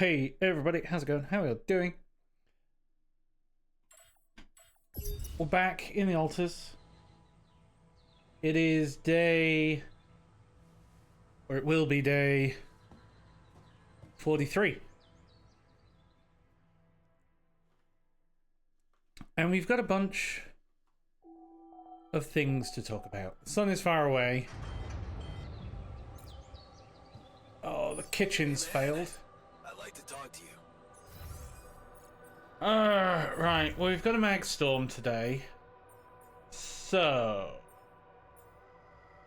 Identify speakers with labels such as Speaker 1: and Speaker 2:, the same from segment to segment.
Speaker 1: Hey everybody, how's it going? How are you doing? We're back in the altars. It is day, or it will be day 43. And we've got a bunch of things to talk about. The sun is far away. Oh, the kitchen's failed.
Speaker 2: I'd like to talk to you.
Speaker 1: Right. Well, we've got a mag storm today. So,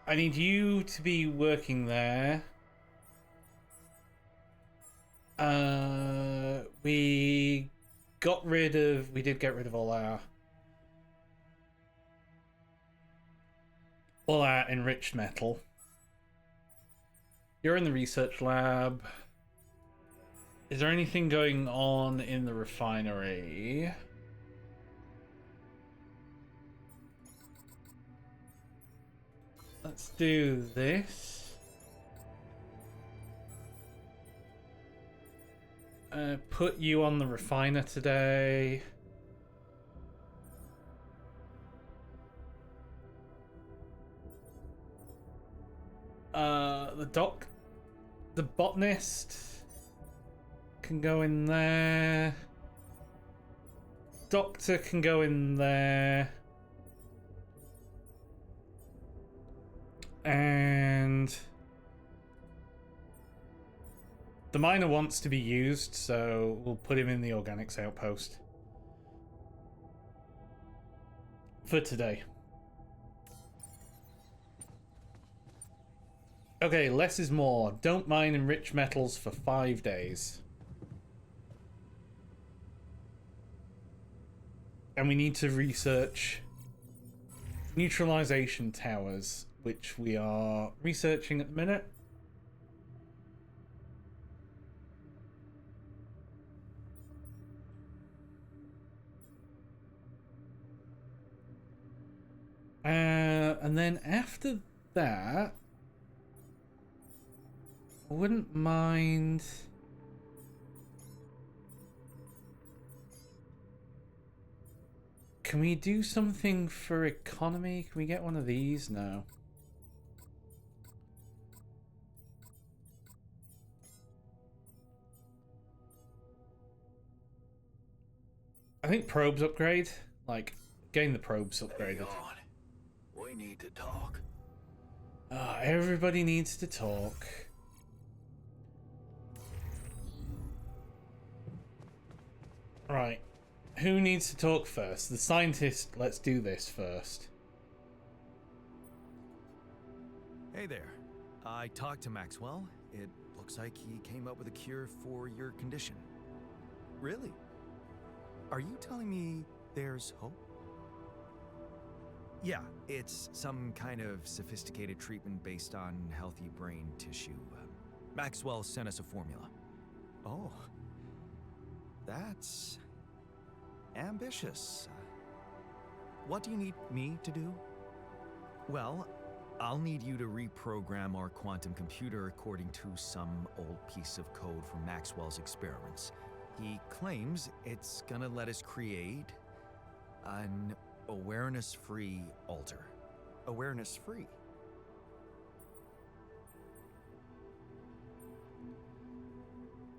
Speaker 1: I need you to be working there. We did get rid of all our enriched metal. You're in the research lab. Is there anything going on in the refinery? Let's do this. Put you on the refiner today. The botanist can go in there. Doctor can go in there. And the miner wants to be used, so we'll put him in the organics outpost for today. Okay, less is more. Don't mine enriched metals for 5 days. And we need to research neutralization towers, which we are researching at the minute. And then after that, I wouldn't mind... Can we do something for economy? Can we get one of these? No. I think probes upgrade. Like, getting the probes upgraded.
Speaker 2: Hang on. We need to talk.
Speaker 1: Everybody needs to talk. Right. Who needs to talk first? The scientist. Let's do this first.
Speaker 3: Hey there. I talked to Maxwell. It looks like he came up with a cure for your condition. Really? Are you telling me there's hope? Yeah, it's some kind of sophisticated treatment based on healthy brain tissue. Maxwell sent us a formula. Oh. That's ambitious. What do you need me to do? Well, I'll need you to reprogram our quantum computer according to some old piece of code from Maxwell's experiments. He claims it's gonna let us create an awareness-free alter. Awareness-free?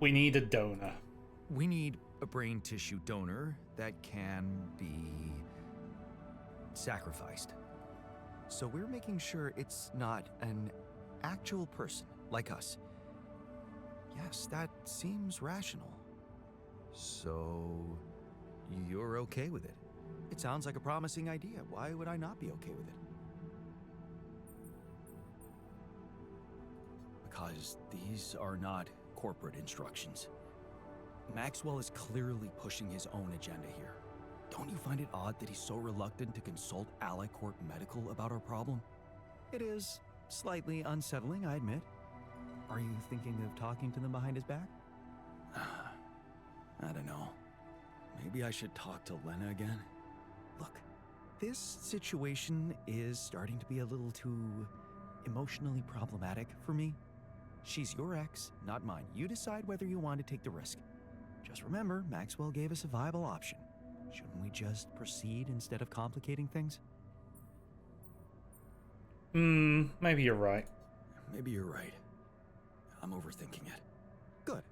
Speaker 1: We need a donor.
Speaker 3: We need a brain tissue donor that can be sacrificed. So we're making sure it's not an actual person like us. Yes, that seems rational. So you're okay with it? It sounds like a promising idea. Why would I not be okay with it? Because these are not corporate instructions. Maxwell is clearly pushing his own agenda here. Don't you find it odd that he's so reluctant to consult Alicorp Medical about our problem? It is slightly unsettling, I admit. Are you thinking of talking to them behind his back? I don't know. Maybe I should talk to Lena again? Look, this situation is starting to be a little too emotionally problematic for me. She's your ex, not mine. You decide whether you want to take the risk. Just remember, Maxwell gave us a viable option. Shouldn't we just proceed instead of complicating things?
Speaker 1: Maybe you're right.
Speaker 3: Maybe you're right. I'm overthinking it. Good.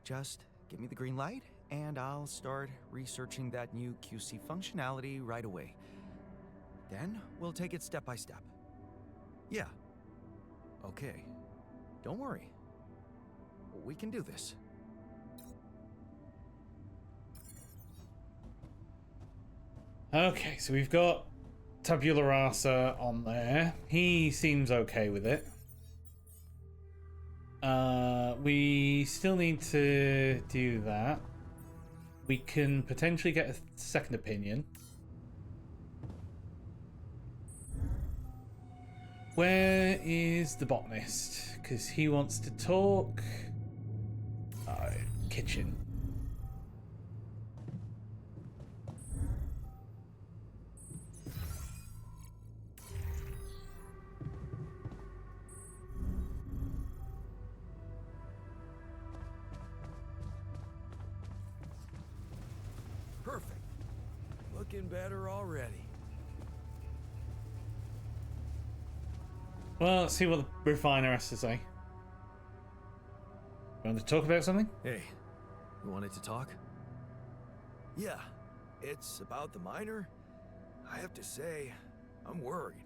Speaker 3: Just give me the green light, and I'll start researching that new QC functionality right away. Then we'll take it step by step. Yeah. Okay. Don't worry. We can do this.
Speaker 1: Okay, so we've got Tabula Rasa on there. He seems okay with it. We still need to do that. We can potentially get a second opinion. Where is the botanist? Because he wants to talk. Kitchen.
Speaker 2: Perfect. Looking better already.
Speaker 1: Well, let's see what the refiner has to say. You want to talk about something?
Speaker 3: Hey, you wanted to talk?
Speaker 2: Yeah, it's about the miner. I have to say, I'm worried.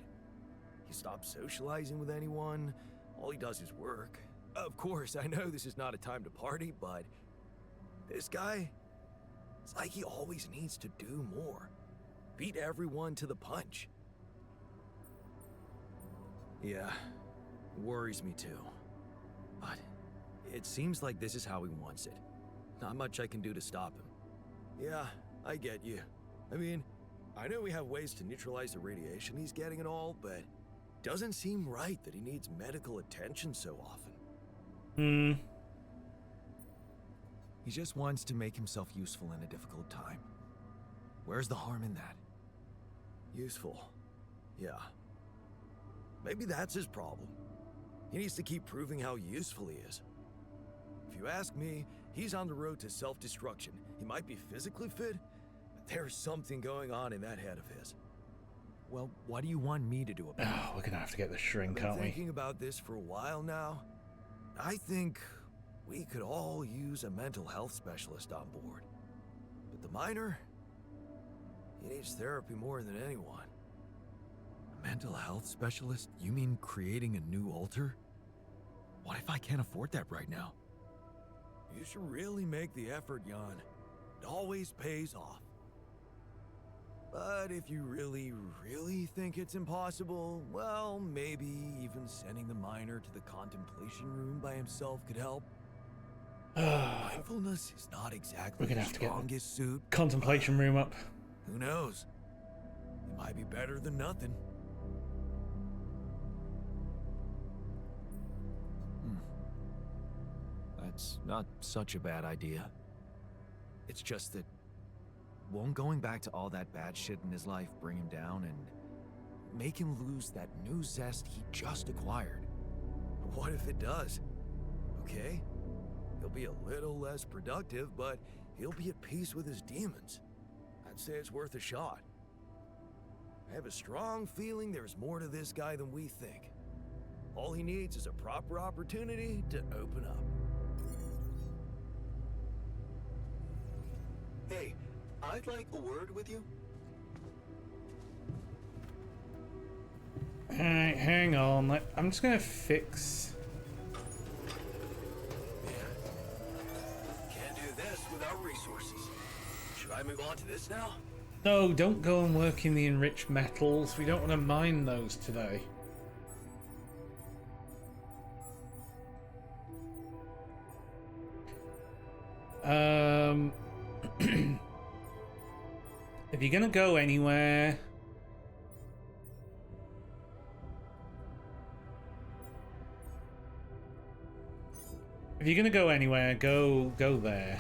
Speaker 2: He stopped socializing with anyone. All he does is work. Of course, I know this is not a time to party, but this guy, it's like he always needs to do more. Beat everyone to the punch.
Speaker 3: Yeah, worries me too. But it seems like this is how he wants it. Not much I can do to stop him.
Speaker 2: Yeah, I get you. I mean, I know we have ways to neutralize the radiation he's getting and all, but doesn't seem right that he needs medical attention so often.
Speaker 3: He just wants to make himself useful in a difficult time. Where's the harm in that?
Speaker 2: Useful. Yeah. Maybe that's his problem. He needs to keep proving how useful he is. If you ask me, he's on the road to self-destruction. He might be physically fit, but there's something going on in that head of his.
Speaker 3: Well, what do you want me to do about it?
Speaker 1: Oh, we're gonna have to get the shrink,
Speaker 2: I've been
Speaker 1: aren't we?
Speaker 2: thinking about this for a while now. I think we could all use a mental health specialist on board. But the miner, he needs therapy more than anyone.
Speaker 3: A mental health specialist? You mean creating a new altar? What if I can't afford that right now?
Speaker 2: You should really make the effort, Jan. It always pays off. But if you really, really think it's impossible, well, maybe even sending the miner to the contemplation room by himself could help. Mindfulness is not exactly
Speaker 1: We're gonna
Speaker 2: the
Speaker 1: have to get the
Speaker 2: strongest suit.
Speaker 1: contemplation room up.
Speaker 2: Who knows? It might be better than nothing.
Speaker 3: That's not such a bad idea. It's just that won't going back to all that bad shit in his life bring him down and make him lose that new zest he just acquired?
Speaker 2: What if it does? Okay? He'll be a little less productive, but he'll be at peace with his demons. I'd say it's worth a shot. I have a strong feeling there's more to this guy than we think. All he needs is a proper opportunity to open up. Hey, I'd like a word with you.
Speaker 1: Alright, hang on. I'm just gonna fix.
Speaker 2: Man, can't do this without resources. Should I move on to this now?
Speaker 1: No, don't go and work in the enriched metals. We don't want to mine those today. If you're gonna go anywhere, go there.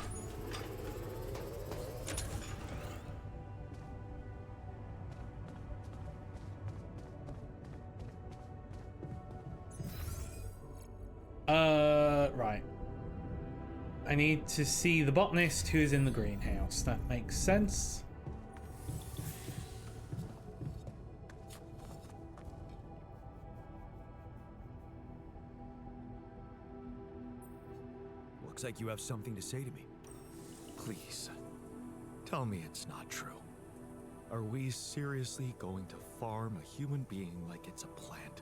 Speaker 1: I need to see the botanist who's in the greenhouse. That makes sense.
Speaker 3: Looks like you have something to say to me. Please, tell me it's not true. Are we seriously going to farm a human being like it's a plant?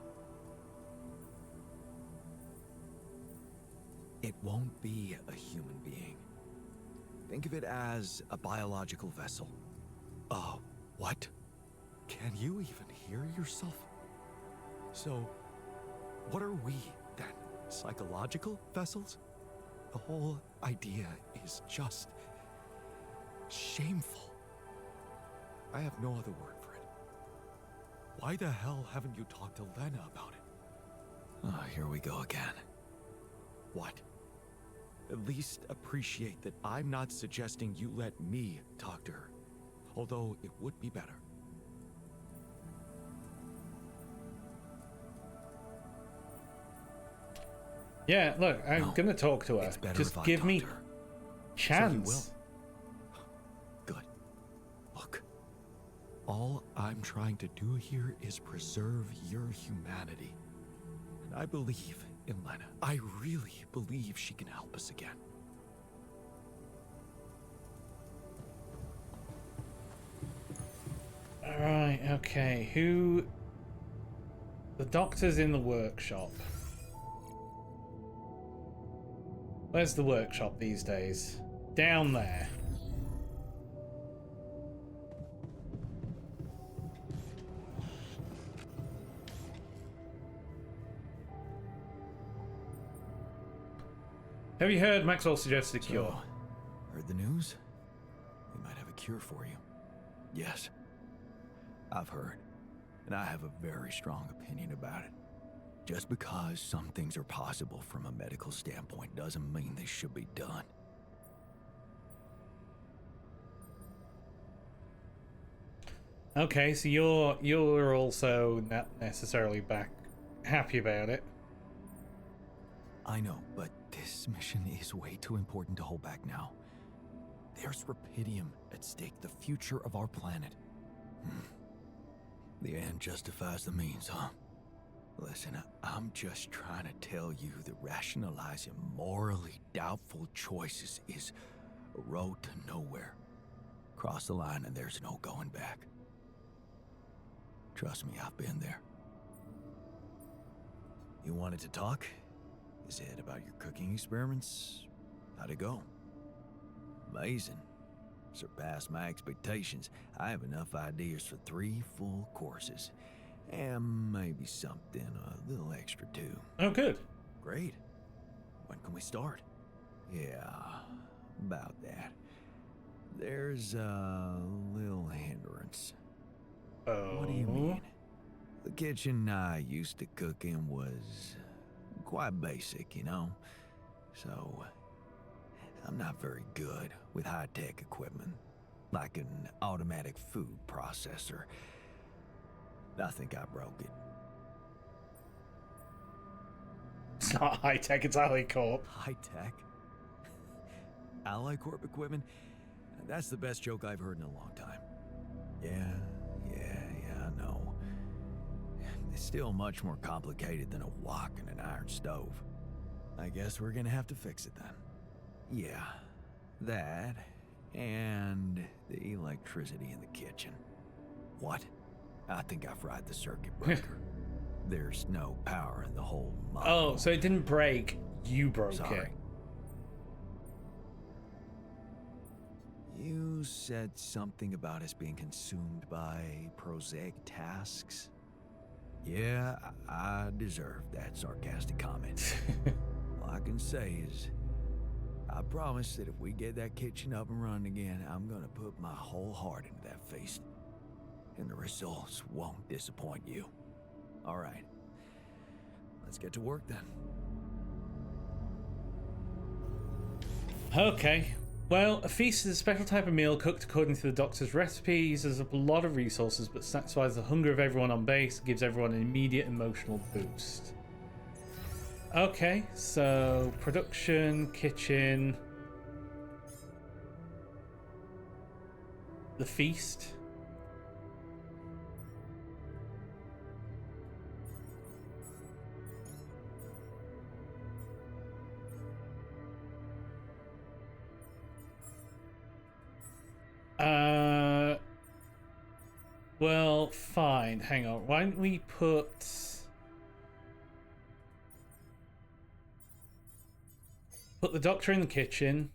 Speaker 3: It won't be a human being. Think of it as a biological vessel. Oh, what? Can you even hear yourself? So, what are we then? Psychological vessels? The whole idea is just shameful. I have no other word for it. Why the hell haven't you talked to Lena about it? Oh, here we go again. What? At least appreciate that I'm not suggesting you let me talk to her. Although it would be better.
Speaker 1: Yeah, look, I'm gonna talk to her.
Speaker 3: It's better
Speaker 1: Just
Speaker 3: if I
Speaker 1: give
Speaker 3: talk
Speaker 1: me
Speaker 3: to her.
Speaker 1: chance.
Speaker 3: So you will. Good. Look, all I'm trying to do here is preserve your humanity. And I believe in Lena. I really believe she can help us again.
Speaker 1: Alright, okay. Who... The doctor's in the workshop. Where's the workshop these days? Down there. Have you heard Maxwell suggested a cure?
Speaker 3: So, heard the news? We might have a cure for you. Yes. I've heard. And I have a very strong opinion about it. Just because some things are possible from a medical standpoint doesn't mean they should be done.
Speaker 1: Okay, so you're also not necessarily happy about it.
Speaker 3: I know, but this mission is way too important to hold back now. There's Rapidium at stake, the future of our planet. The end justifies the means, huh? Listen, I'm just trying to tell you that rationalizing morally doubtful choices is a road to nowhere. Cross the line and there's no going back. Trust me, I've been there. You wanted to talk? Is it about your cooking experiments? How'd it go? Amazing. Surpassed my expectations. I have enough ideas for 3 full courses. And maybe something a little extra too.
Speaker 1: Oh, good.
Speaker 3: Great. When can we start? Yeah, about that. There's a little hindrance.
Speaker 1: Oh.
Speaker 3: What do you mean? The kitchen I used to cook in was quite basic, you know? So, I'm not very good with high-tech equipment, like an automatic food processor. I think I broke it.
Speaker 1: It's not high-tech, it's Alicorp.
Speaker 3: High-tech? Alicorp equipment? That's the best joke I've heard in a long time. Yeah, I know. It's still much more complicated than a wok and an iron stove. I guess we're gonna have to fix it then. Yeah, that, and the electricity in the kitchen. What? I think I fried the circuit breaker. There's no power in the whole model.
Speaker 1: Oh, so it didn't break, you broke
Speaker 3: Sorry.
Speaker 1: it.
Speaker 3: You said something about us being consumed by prosaic tasks. Yeah, I deserve that sarcastic comment. All I can say is, I promise that if we get that kitchen up and running again, I'm gonna put my whole heart into that feast. And the results won't disappoint you. All right. Let's get to work then.
Speaker 1: Okay. Well, a feast is a special type of meal cooked according to the doctor's recipe, uses up a lot of resources, but satisfies the hunger of everyone on base, and gives everyone an immediate emotional boost. Okay, so production, kitchen. the feast. Well, fine. Hang on. Why don't we put the doctor in the kitchen?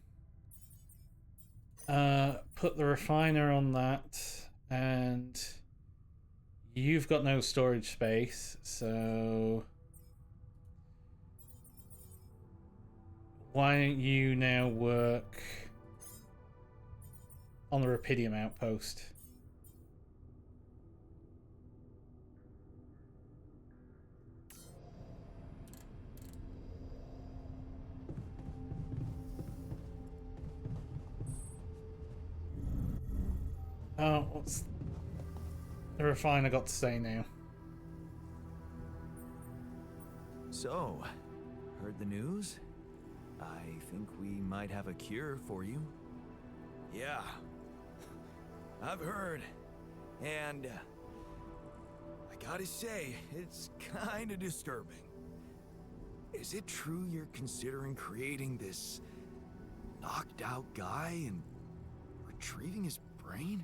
Speaker 1: Put the refiner on that, and you've got no storage space, so why don't you now work on the Rapidium outpost? Oh, what's the refiner got to say now?
Speaker 3: So, heard the news? I think we might have a cure for you.
Speaker 2: Yeah, I've heard. And I gotta say, it's kinda disturbing. Is it true you're considering creating this knocked out guy and retrieving his brain?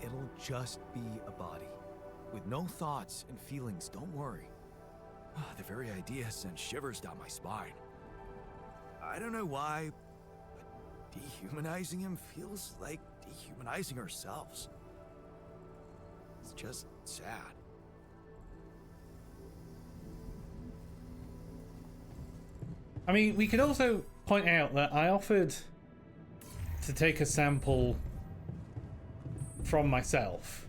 Speaker 3: It'll just be a body, with no thoughts and feelings, don't worry.
Speaker 2: The very idea sent shivers down my spine. I don't know why, but dehumanizing him feels like dehumanizing ourselves. It's just sad.
Speaker 1: I mean, we could also point out that I offered to take a sample from myself.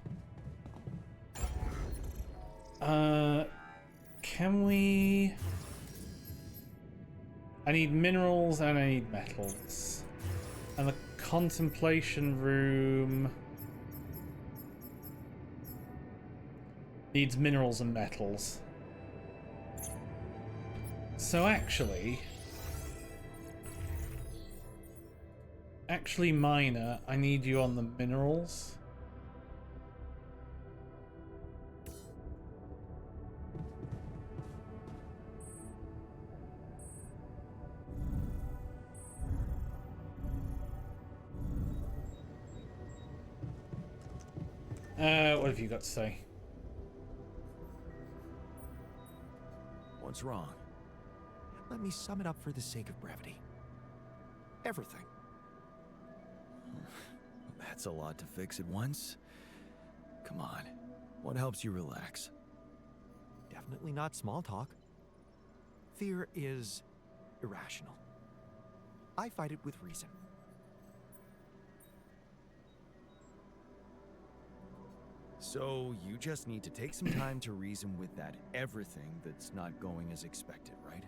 Speaker 1: Can we... I need minerals and I need metals. And the contemplation room needs minerals and metals. So actually, Miner, I need you on the minerals. What have you got to say?
Speaker 3: What's wrong? Let me sum it up for the sake of brevity. Everything.
Speaker 2: That's a lot to fix at once. Come on, what helps you relax?
Speaker 3: Definitely not small talk. Fear is irrational. I fight it with reason.
Speaker 2: So you just need to take some time to reason with that everything that's not going as expected, right?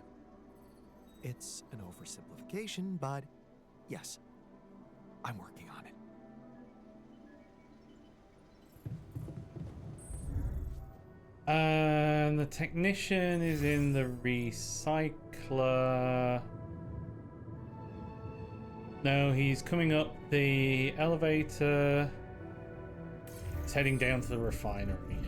Speaker 3: It's an oversimplification, but yes, I'm working on it.
Speaker 1: And the technician is in the recycler. No, he's coming up the elevator. He's heading down to the refinery.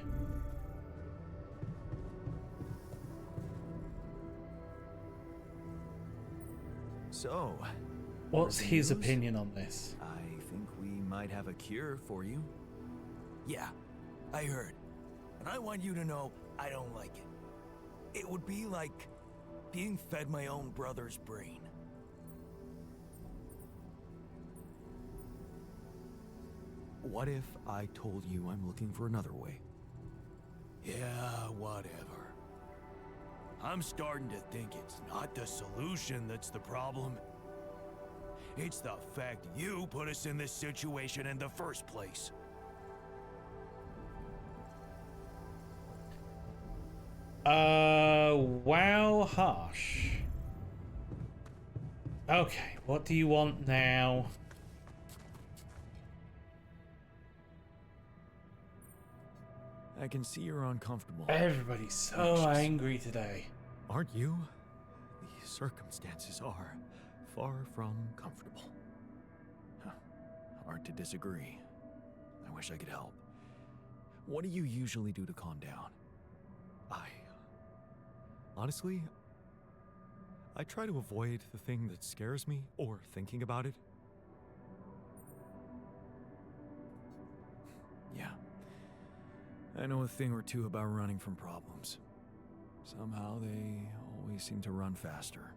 Speaker 3: So,
Speaker 1: What's his opinion on this?
Speaker 3: I think we might have a cure for you.
Speaker 2: Yeah, I heard. And I want you to know I don't like it. It would be like being fed my own brother's brain.
Speaker 3: What if I told you I'm looking for another way?
Speaker 2: Yeah, whatever. I'm starting to think it's not the solution that's the problem. It's the fact you put us in this situation in the first place.
Speaker 1: Wow, harsh. Okay, what do you want now?
Speaker 3: I can see you're uncomfortable.
Speaker 1: Everybody's so angry today.
Speaker 3: Aren't you? The circumstances are
Speaker 2: far from comfortable. Huh. Hard to disagree. I wish I could help. What do you usually do to calm down?
Speaker 3: Honestly, I try to avoid the thing that scares me or thinking about it.
Speaker 2: Yeah. I know a thing or two about running from problems. Somehow they always seem to run faster.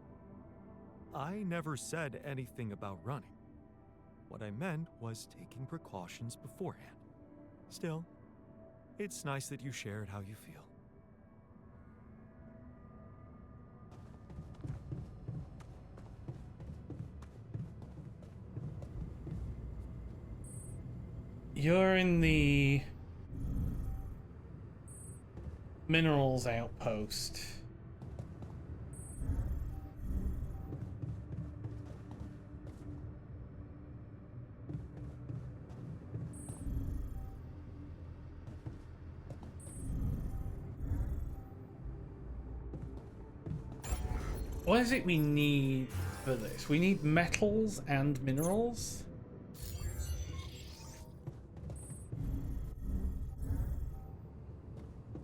Speaker 3: I never said anything about running. What I meant was taking precautions beforehand. Still, it's nice that you shared how you feel.
Speaker 1: You're in the minerals outpost. What is it we need for this? We need metals and minerals?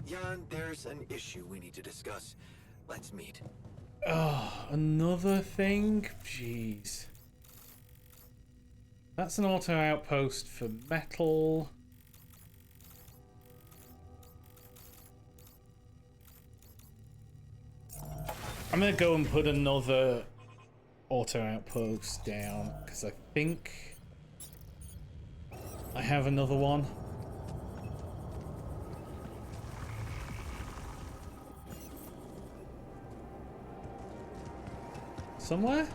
Speaker 2: Jan, there's an issue we need to discuss. Let's meet.
Speaker 1: Oh, another thing? Jeez. That's an auto outpost for metal. I'm gonna go and put another auto outpost down because I think I have another one. Somewhere?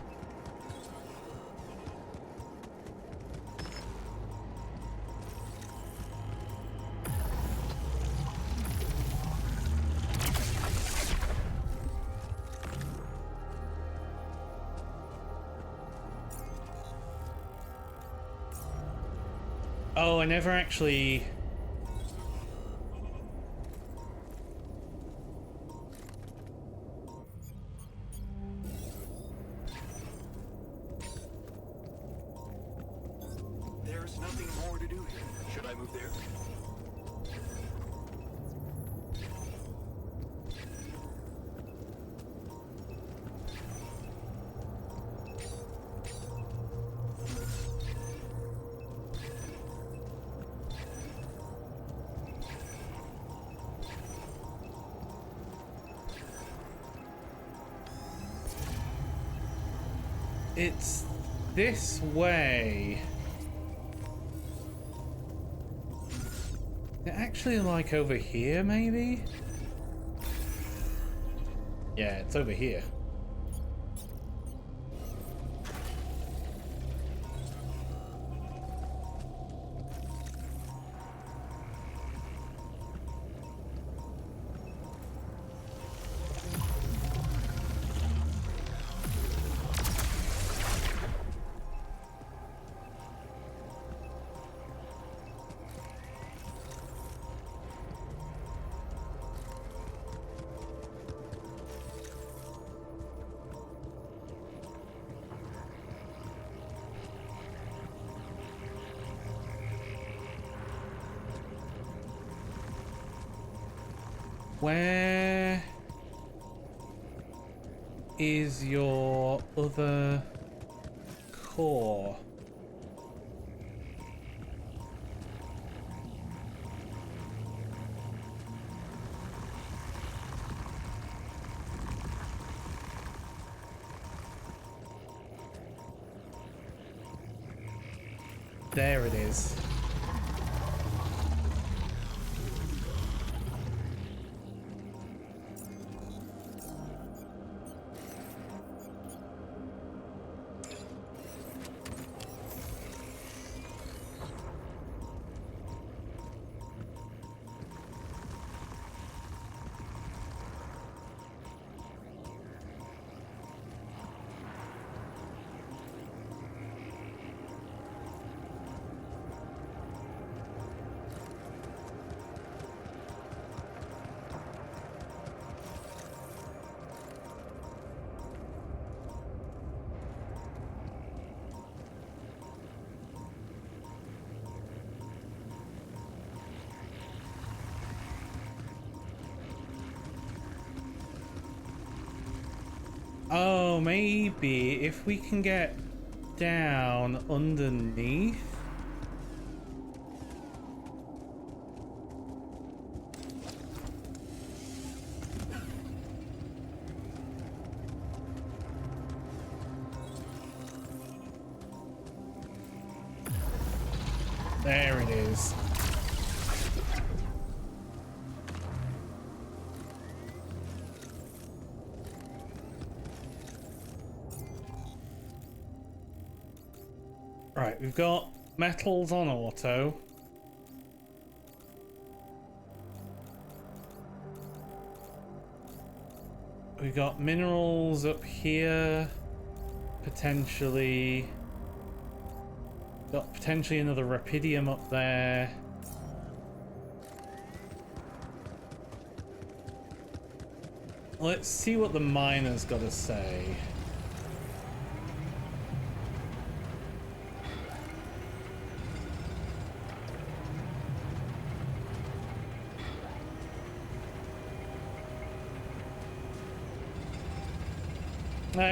Speaker 1: Oh, I never actually...
Speaker 2: There's nothing more to do here. Should I move there?
Speaker 1: It's this way. Actually, like over here, maybe? Yeah, it's over here. Where is your other core? There it is. Oh, maybe if we can get down underneath. There it is. Right, we've got metals on auto. We've got minerals up here. Potentially. Got potentially another rapidium up there. Let's see what the miner's got to say.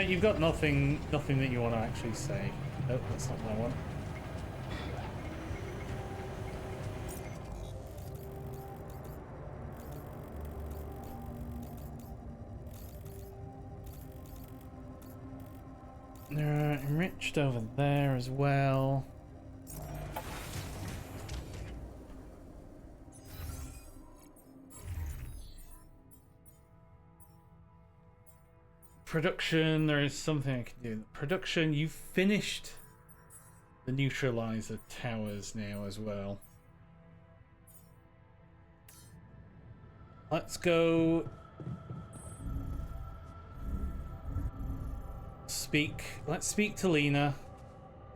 Speaker 1: You've got nothing that you want to actually say. Oh, that's not that one. Enriched over there as well. Production, there is something I can do. Production, you've finished the neutralizer towers now as well. Let's go speak. Let's speak to Lena.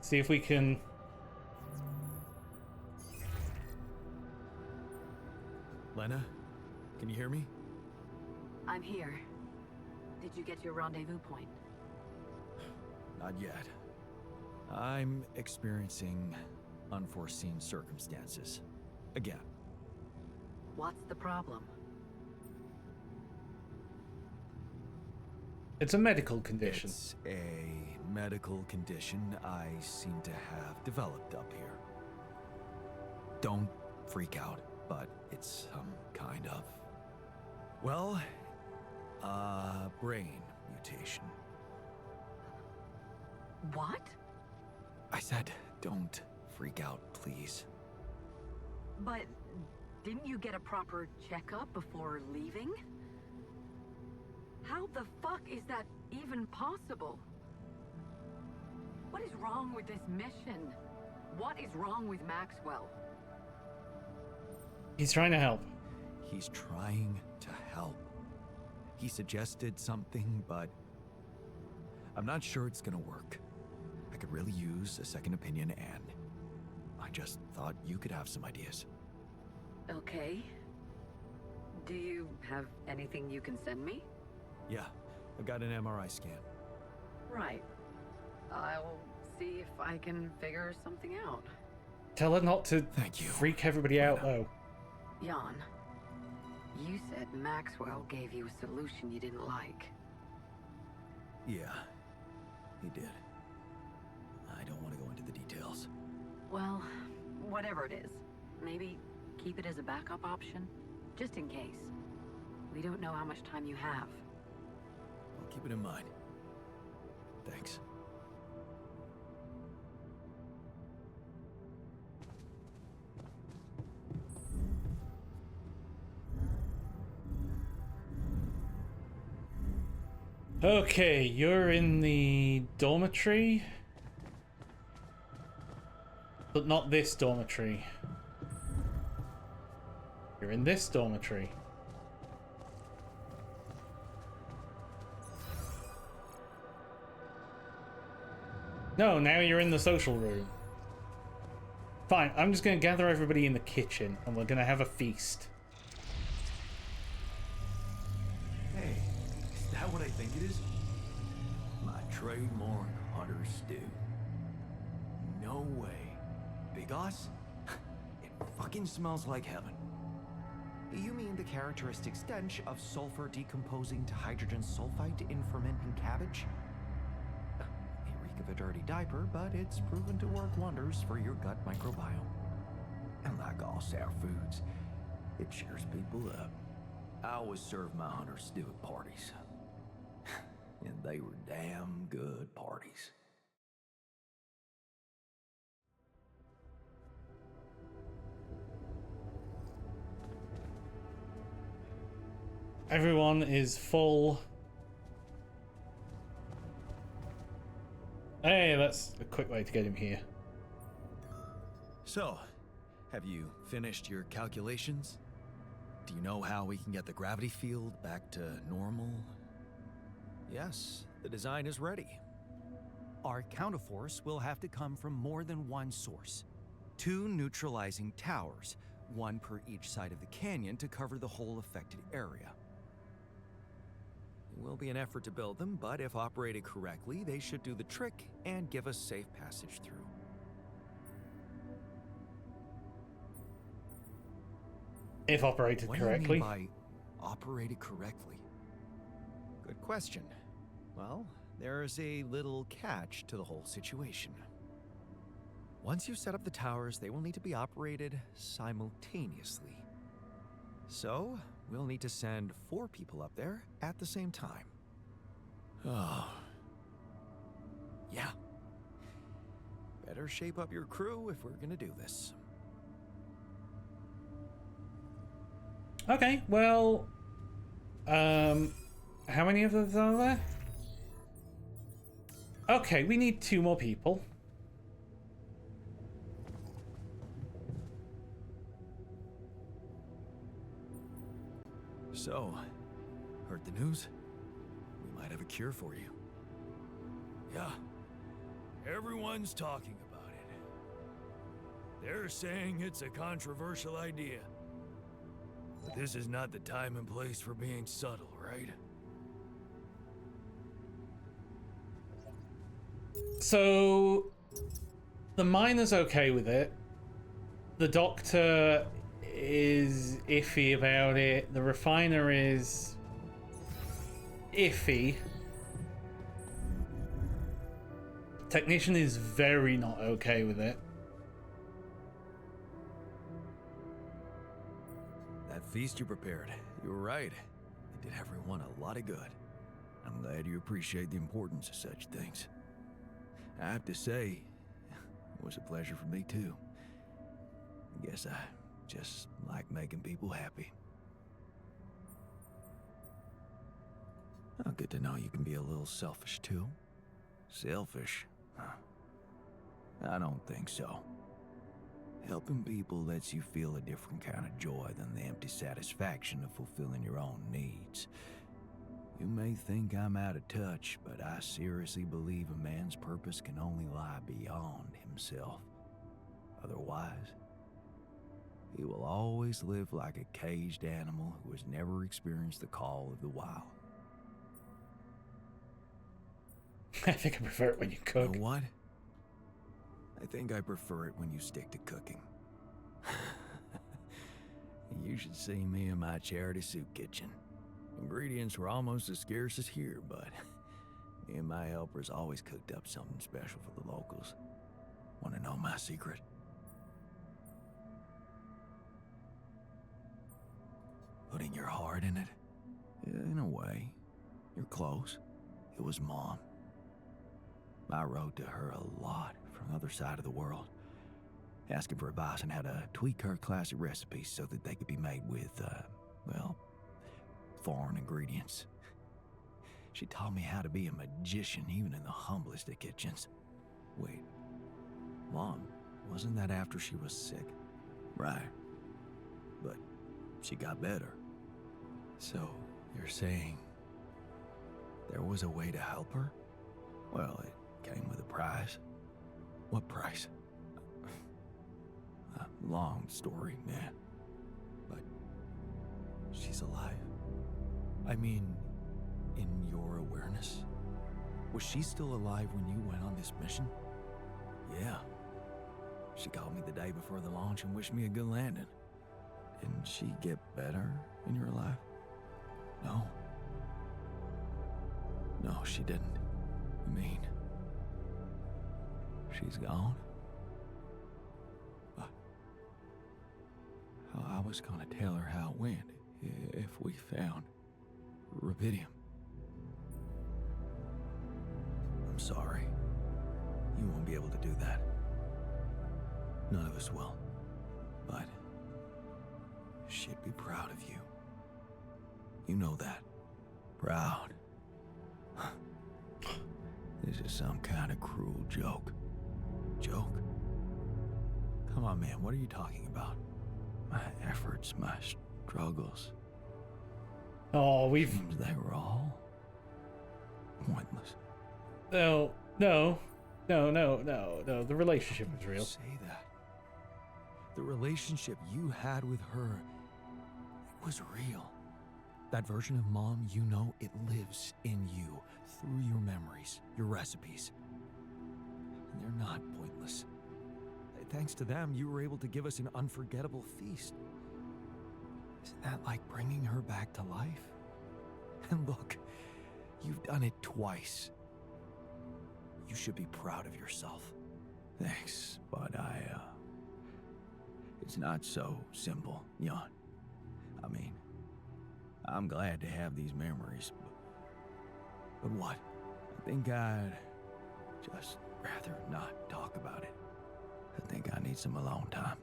Speaker 1: See if we can.
Speaker 3: Lena, can you hear me?
Speaker 4: I'm here. Did you get your rendezvous point?
Speaker 3: Not yet. I'm experiencing unforeseen circumstances. Again.
Speaker 4: What's the problem?
Speaker 1: It's a medical condition.
Speaker 3: It's a medical condition I seem to have developed up here. Don't freak out, but it's some kind of... well, brain mutation.
Speaker 4: What?
Speaker 3: I said, don't freak out, please.
Speaker 4: But didn't you get a proper checkup before leaving? How the fuck is that even possible? What is wrong with this mission? What is wrong with Maxwell?
Speaker 1: He's trying to help.
Speaker 3: He's trying to help. He suggested something, but I'm not sure it's gonna work. I could really use a second opinion, and I just thought you could have some ideas.
Speaker 4: Okay. Do you have anything you can send me?
Speaker 3: Yeah, I've got an MRI scan.
Speaker 4: Right. I'll see if I can figure something out.
Speaker 1: Tell her not to
Speaker 3: Thank you.
Speaker 1: freak everybody out, though.
Speaker 4: Jan, you said Maxwell gave you a solution you didn't like.
Speaker 3: Yeah, he did. I don't want to go into the details.
Speaker 4: Well, whatever it is, maybe keep it as a backup option, just in case. We don't know how much time you have.
Speaker 3: I'll keep it in mind. Thanks.
Speaker 1: Okay, you're in the dormitory. But not this dormitory. You're in this dormitory. No, now you're in the social room. Fine, I'm just going to gather everybody in the kitchen and we're going to have a feast.
Speaker 2: Hey, is that what I think it is? My trademark hunter stew. No way. Big Os? It fucking smells like heaven.
Speaker 3: You mean the characteristic stench of sulfur decomposing to hydrogen sulfite in fermenting cabbage? May reek of a dirty diaper, but it's proven to work wonders for your gut microbiome. And like all sour foods, it cheers people up. I always serve my hunter stew at parties. And they were damn good parties.
Speaker 1: Everyone is full. Hey, that's a quick way to get him here.
Speaker 3: So, have you finished your calculations? Do you know how we can get the gravity field back to normal? Yes, the design is ready. Our counterforce will have to come from more than one source. 2 neutralizing towers, 1 per each side of the canyon to cover the whole affected area. It will be an effort to build them, but if operated correctly, they should do the trick and give us safe passage through.
Speaker 1: If operated correctly.
Speaker 3: What do you mean by operated correctly? Good question. Well, there's a little catch to the whole situation. Once you've set up the towers, they will need to be operated simultaneously. So, we'll need to send 4 people up there at the same time. Oh. Yeah. Better shape up your crew if we're gonna do this.
Speaker 1: Okay, well, how many of those are there? Okay, we need 2 more people.
Speaker 3: So, heard the news? We might have a cure for you.
Speaker 2: Yeah, everyone's talking about it. They're saying it's a controversial idea. But this is not the time and place for being subtle, right?
Speaker 1: So, the miner's okay with it. The doctor is iffy about it. The refiner is iffy. Technician is very not okay with it.
Speaker 3: That feast you prepared, you were right. It did everyone a lot of good. I'm glad you appreciate the importance of such things. I have to say, it was a pleasure for me too. I guess I just like making people happy. Oh, good to know you can be a little selfish too. Selfish? Huh. I don't think so. Helping people lets you feel a different kind of joy than the empty satisfaction of fulfilling your own needs. You may think I'm out of touch, but I seriously believe a man's purpose can only lie beyond himself. Otherwise, he will always live like a caged animal who has never experienced the call of the wild.
Speaker 1: I think I prefer it when you cook.
Speaker 3: You know what? I think I prefer it when you stick to cooking. You should see me in my charity soup kitchen. Ingredients were almost as scarce as here, but me and my helpers always cooked up something special for the locals. Want to know my secret? Putting your heart in it? In a way, you're close. It was Mom. I wrote to her a lot from the other side of the world, asking for advice on how to tweak her classic recipes so that they could be made with, well, foreign ingredients. She taught me how to be a magician even in the humblest of kitchens. Wait, Mom, wasn't that after she was sick? Right. But she got better. So, you're saying there was a way to help her? Well, it came with a price. What price? A long story, man. But she's alive. I mean, in your awareness? Was she still alive when you went on this mission? Yeah. She called me the day before the launch and wished me a good landing.
Speaker 2: Didn't she get better in your life? No. No, she didn't. You mean she's gone? I was gonna tell her how it went if we found rubidium. I'm sorry. You won't be able to do that. None of us will. But she'd be proud of you. You know that. Proud. This is some kind of cruel joke. Joke? Come on, man, what are you talking about? My efforts, my struggles.
Speaker 1: Oh,
Speaker 2: Seems they were all pointless.
Speaker 1: No. The relationship is real.
Speaker 2: Say that. The relationship you had with her, it was real. That version of Mom, you know, it lives in you, through your memories, your recipes. And they're not pointless. Thanks to them, you were able to give us an unforgettable feast. Isn't that like bringing her back to life? And look, you've done it twice. You should be proud of yourself. Thanks, but it's not so simple, Jan. I mean, I'm glad to have these memories, but what? I think I'd just rather not talk about it. I think I need some alone time.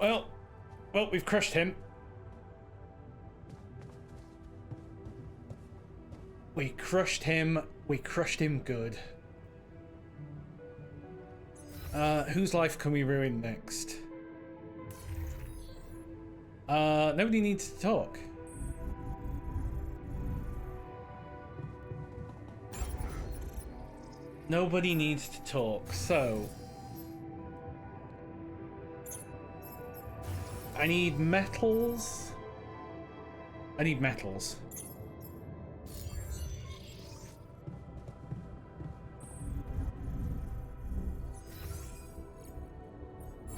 Speaker 1: Well, we've crushed him. We crushed him good. Whose life can we ruin next? Nobody needs to talk. Nobody needs to talk, so I need metals. I need metals.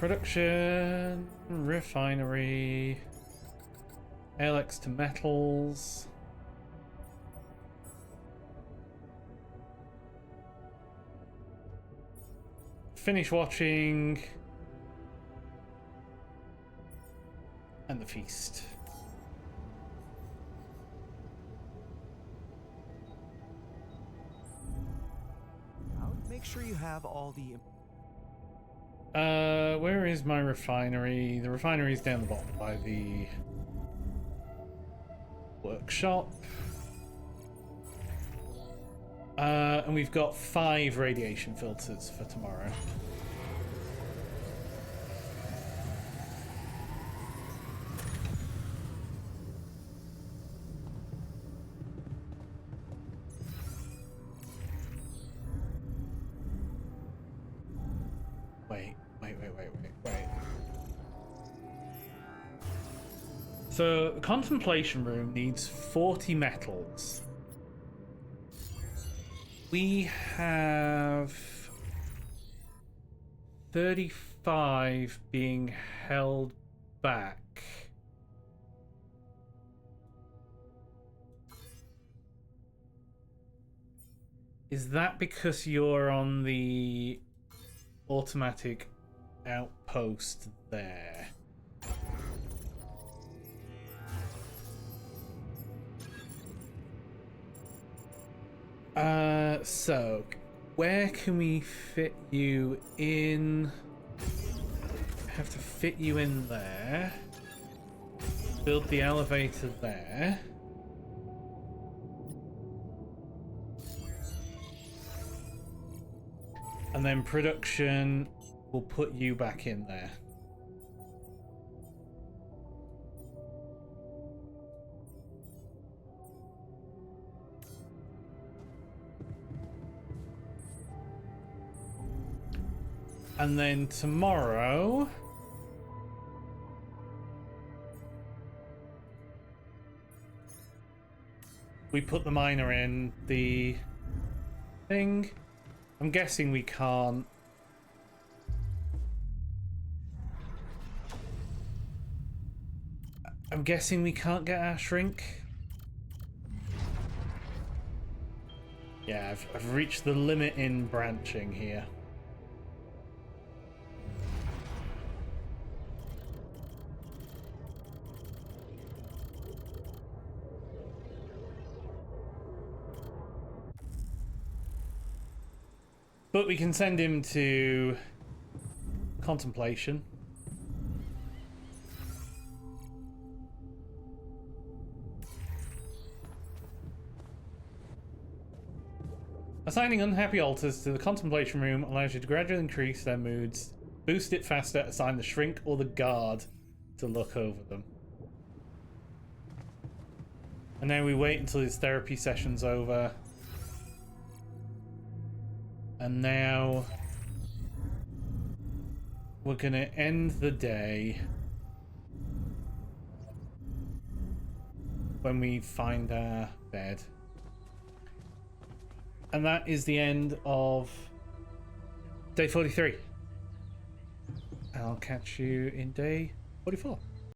Speaker 1: Production, refinery, LX to metals. Finish watching. And the feast.
Speaker 3: Make sure you have all the...
Speaker 1: Where is my refinery? The refinery is down the bottom by the workshop. And we've got 5 radiation filters for tomorrow. Wait. So the contemplation room needs 40 metals. We have 35 being held back. Is that because you're on the automatic outpost there? So where can we fit you in? Have to fit you in there. Build the elevator there. And then production will put you back in there. And then tomorrow we put the miner in the thing. I'm guessing we can't. I'm guessing we can't get our shrink. Yeah, I've reached the limit in branching here. But we can send him to contemplation. Assigning unhappy alters to the contemplation room allows you to gradually increase their moods, boost it faster, assign the shrink or the guard to look over them. And now we wait until his therapy session's over. And now we're gonna end the day when we find our bed. And that is the end of day 43. I'll catch you in day 44.